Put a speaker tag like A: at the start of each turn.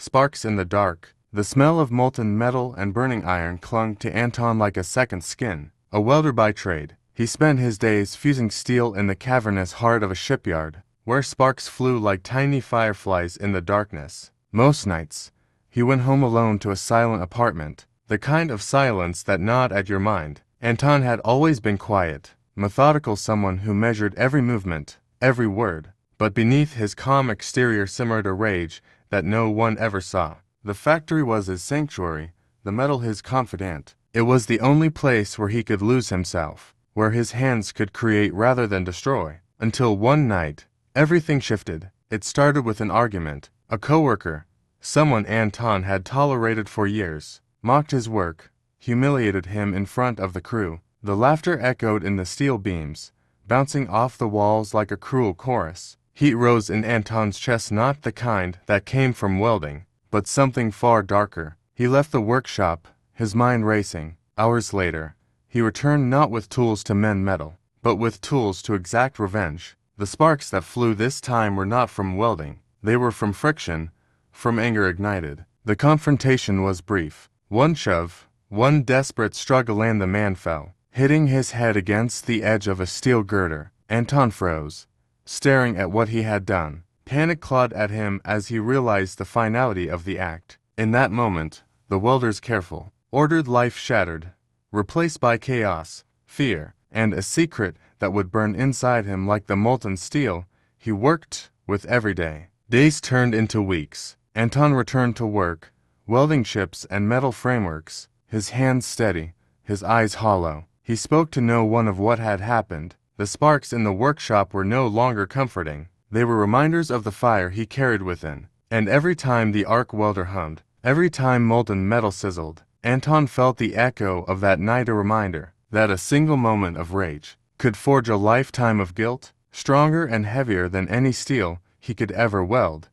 A: sparks in the dark. The smell of molten metal and burning iron clung to Anton like a second skin. A welder by trade, he spent his days fusing steel in the cavernous heart of a shipyard, where sparks flew like tiny fireflies in the darkness. Most nights, he went home alone to a silent apartment, the kind of silence that gnawed at your mind. Anton had always been quiet, methodical, someone who measured every movement, every word, but beneath his calm exterior simmered a rage that no one ever saw. The factory was his sanctuary, the metal his confidant. It was the only place where he could lose himself, where his hands could create rather than destroy. Until one night, everything shifted. It started with an argument. A coworker, someone Anton had tolerated for years, mocked his work, humiliated him in front of the crew. The laughter echoed in the steel beams, bouncing off the walls like a cruel chorus. Heat rose in Anton's chest, not the kind that came from welding, but something far darker. He left the workshop, his mind racing. Hours later, he returned not with tools to mend metal, but with tools to exact revenge. The sparks that flew this time were not from welding. They were from friction, from anger ignited. The confrontation was brief. One shove, one desperate struggle, and the man fell, hitting his head against the edge of a steel girder. Anton froze, staring at what he had done. Panic clawed at him as he realized the finality of the act. In that moment, the welder's careful, ordered life shattered, replaced by chaos, fear, and a secret that would burn inside him like the molten steel he worked with every day. Days turned into weeks. Anton returned to work, welding ships and metal frameworks, his hands steady, his eyes hollow. He spoke to no one of what had happened. The sparks in the workshop were no longer comforting. They were reminders of the fire he carried within. And every time the arc welder hummed, every time molten metal sizzled, Anton felt the echo of that night, a reminder that a single moment of rage could forge a lifetime of guilt, stronger and heavier than any steel he could ever weld.